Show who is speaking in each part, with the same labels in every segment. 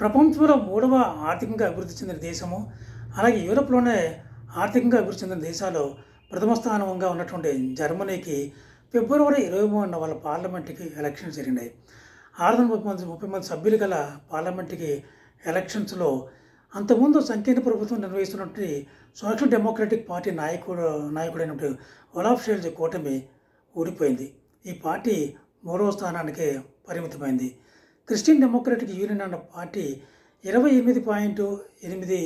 Speaker 1: ప్రపంచంలో మూడవ ఆర్థికంగా అభివృద్ధి చెందిన దేశము, అలాగే యూరోప్‌లోనే ఆర్థికంగా అభివృద్ధి చెందిన దేశాల్లో ప్రథమ స్థానంగా ఉన్నటువంటి జర్మనీకి ఫిబ్రవరి 23న వాళ్ళ పార్లమెంట్‌కి ఎలక్షన్స్ జరిగినాయి. 630 మంది సభ్యులు గల పార్లమెంట్‌కి ఎలక్షన్స్‌లో అంతకుముందు సంకీర్ణ ప్రభుత్వం నిర్వహిస్తున్నటువంటి సోషల్ డెమోక్రటిక్ పార్టీ నాయకుడైనటువంటి ఒలాఫ్ షోల్జ్ కూటమి ఓడిపోయింది. ఈ పార్టీ మూడవ స్థానానికే పరిమితమైంది. క్రిస్టియన్ డెమోక్రటిక్ యూనియన్ అన్న పార్టీ 28.8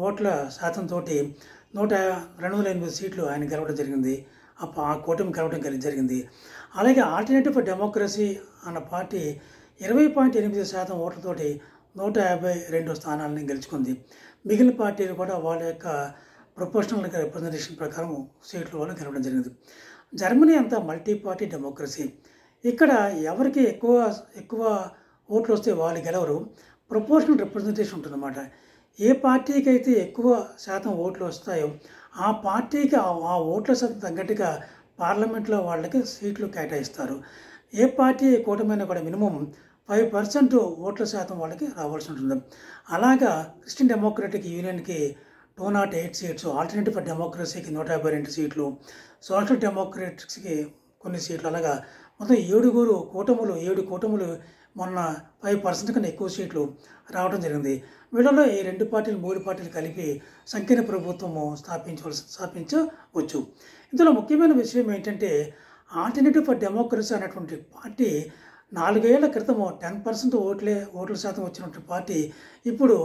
Speaker 1: ఓట్ల శాతంతో 208 సీట్లు ఆయన గెలవడం జరిగింది. ఆ కూటమి గెలవడం జరిగింది. అలాగే ఆల్టర్నేటివ్ ఫర్ డెమోక్రసీ అన్న పార్టీ 20.8% ఓట్లతోటి 152 స్థానాలని గెలుచుకుంది. మిగిలిన పార్టీలు కూడా వాళ్ళ యొక్క ప్రొపోర్షనల్ రిప్రజెంటేషన్ ప్రకారం సీట్లు వాళ్ళు గెలవడం జరిగింది. జర్మనీ అంతా మల్టీ పార్టీ డెమోక్రసీ. ఇక్కడ ఎవరికి ఎక్కువ ఓట్లు వస్తే వాళ్ళు గెలవరు. ప్రొపోర్షనల్ రిప్రజెంటేషన్ ఉంటుందన్నమాట. ఏ పార్టీకి అయితే ఎక్కువ శాతం ఓట్లు వస్తాయో ఆ పార్టీకి ఆ ఓట్ల శాతం తగ్గట్టుగా పార్లమెంట్లో వాళ్ళకి సీట్లు కేటాయిస్తారు. ఏ పార్టీ కూటమైనా కూడా మినిమం 5% ఓట్ల శాతం వాళ్ళకి రావాల్సి ఉంటుంది. అలాగా క్రిస్టియన్ డెమోక్రటిక్ యూనియన్కి 208 సీట్స్, ఆల్టర్నేటివ్ ఫర్ డెమోక్రసీకి 152 సీట్లు, సోషల్ డెమోక్రటిక్స్కి కొన్ని సీట్లు, అలాగా మొత్తం 7 కూటములు మొన్న 5% కన్నా ఎక్కువ సీట్లు రావడం జరిగింది. వీళ్ళలో ఈ 3 పార్టీలు కలిపి సంకీర్ణ ప్రభుత్వము స్థాపించవచ్చు. ఇందులో ముఖ్యమైన విషయం ఏంటంటే ఆల్టర్నేటివ్ ఫర్ డెమోక్రసీ అనేటువంటి పార్టీ 4 ఏళ్ల క్రితము 10% ఓట్ల శాతం వచ్చినటువంటి పార్టీ ఇప్పుడు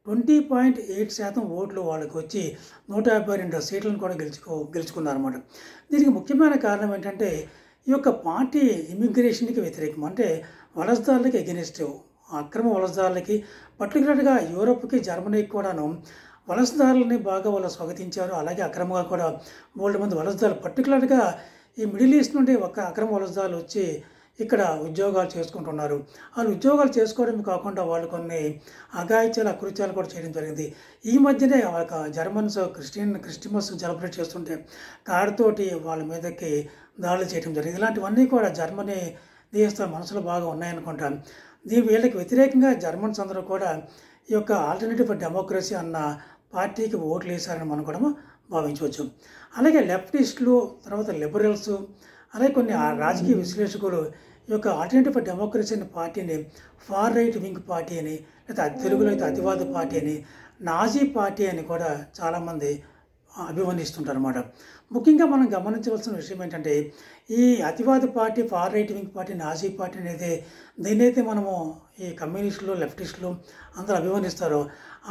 Speaker 1: 20.8% ఓట్లు వాళ్ళకి వచ్చి 152 సీట్లను కూడా గెలుచుకున్నారన్నమాట. దీనికి ముఖ్యమైన కారణం ఏంటంటే ఈ యొక్క పార్టీ ఇమిగ్రేషన్కి వ్యతిరేకం, అంటే వలసదారులకి ఎగెనిస్ట్, అక్రమ వలసదారులకి, పర్టికులర్గా యూరోప్కి జర్మనీకి కూడాను వలసదారులని బాగా వాళ్ళు స్వాగతించారు. అలాగే అక్రమంగా కూడా 3 మంది వలసదారులు, పర్టికులర్గా ఈ మిడిల్ ఈస్ట్ నుండి ఒక అక్రమ వలసదారులు వచ్చి ఇక్కడ ఉద్యోగాలు చేసుకుంటున్నారు. వాళ్ళు ఉద్యోగాలు చేసుకోవడమే కాకుండా వాళ్ళు కొన్ని అఘాయిత్యాలు, అకృత్యాలు కూడా చేయడం జరిగింది. ఈ మధ్యనే వాళ్ళ జర్మన్స్ క్రిస్మస్ సెలబ్రేట్ చేస్తుంటే కారుతోటి వాళ్ళ మీదకి దాడులు చేయడం జరిగింది. ఇలాంటివన్నీ కూడా జర్మనీ దేశ మనసులో బాగా ఉన్నాయనుకుంటా. వీళ్ళకి వ్యతిరేకంగా జర్మన్స్ అందరూ కూడా ఈ యొక్క ఆల్టర్నేటివ్ ఫర్ డెమోక్రసీ అన్న పార్టీకి ఓట్లు వేశారని మనం కూడా భావించవచ్చు. అలాగే లెఫ్టిస్టులు, తర్వాత లిబరల్స్, అలాగే కొన్ని రాజకీయ విశ్లేషకులు ఈ యొక్క ఆల్టర్నేటివ్ ఫర్ డెమోక్రసీ అనే పార్టీని ఫార్ రైట్ వింగ్ పార్టీ అని, లేదా తెలుగులో అయితే అతివాద పార్టీ అని, నాజీ పార్టీ అని కూడా చాలామంది అభివర్ణిస్తుంటారు అన్నమాట. ముఖ్యంగా మనం గమనించవలసిన విషయం ఏంటంటే ఈ అతివాద party, far right wing party, Nazi party అనేది దీన్నైతే మనము ఈ కమ్యూనిస్టులు, లెఫ్టిస్టులు అందరూ అభివర్ణిస్తారో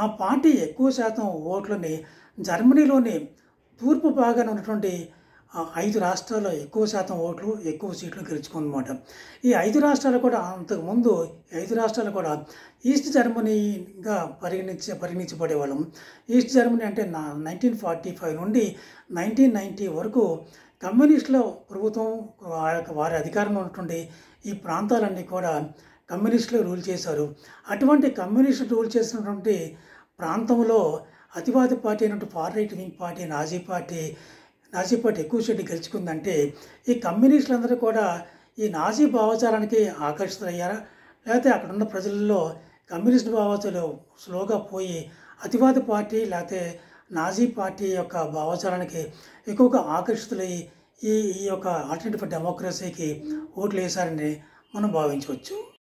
Speaker 1: ఆ పార్టీ ఎక్కువ శాతం ఓట్లని జర్మనీలోని తూర్పు భాగాన ఉన్నటువంటి 5 రాష్ట్రాల్లో ఎక్కువ శాతం ఓట్లు, ఎక్కువ సీట్లు గెలుచుకుందన్నమాట. ఈ 5 రాష్ట్రాలు కూడా అంతకుముందు 5 రాష్ట్రాలు కూడా ఈస్ట్ జర్మనీగా పరిగణించబడేవాళ్ళం. ఈస్ట్ జర్మనీ అంటే 1945 నుండి 1990 వరకు కమ్యూనిస్టుల ప్రభుత్వం వారి అధికారంలో ఉన్నటువంటి ఈ ప్రాంతాలన్నీ కూడా కమ్యూనిస్టులు రూల్ చేశారు. అటువంటి కమ్యూనిస్టులు రూల్ చేసినటువంటి ప్రాంతంలో అతివాద పార్టీ అయినటువంటి far right wing party, Nazi party ఎక్కువ సీట్లు గెలుచుకుందంటే ఈ కమ్యూనిస్టులందరూ కూడా ఈ నాజీ భావజాలానికి ఆకర్షితులయ్యారా, లేకపోతే అక్కడ ఉన్న ప్రజల్లో కమ్యూనిస్ట్ భావజాలు స్లోగా పోయి అతివాద పార్టీ లేకపోతే నాజీ పార్టీ యొక్క భావజాలానికి ఎక్కువగా ఆకర్షితులయ్యి ఈ యొక్క ఆల్టర్నేటివ్ ఫర్ డెమోక్రసీకి ఓట్లు వేశారని మనం భావించవచ్చు.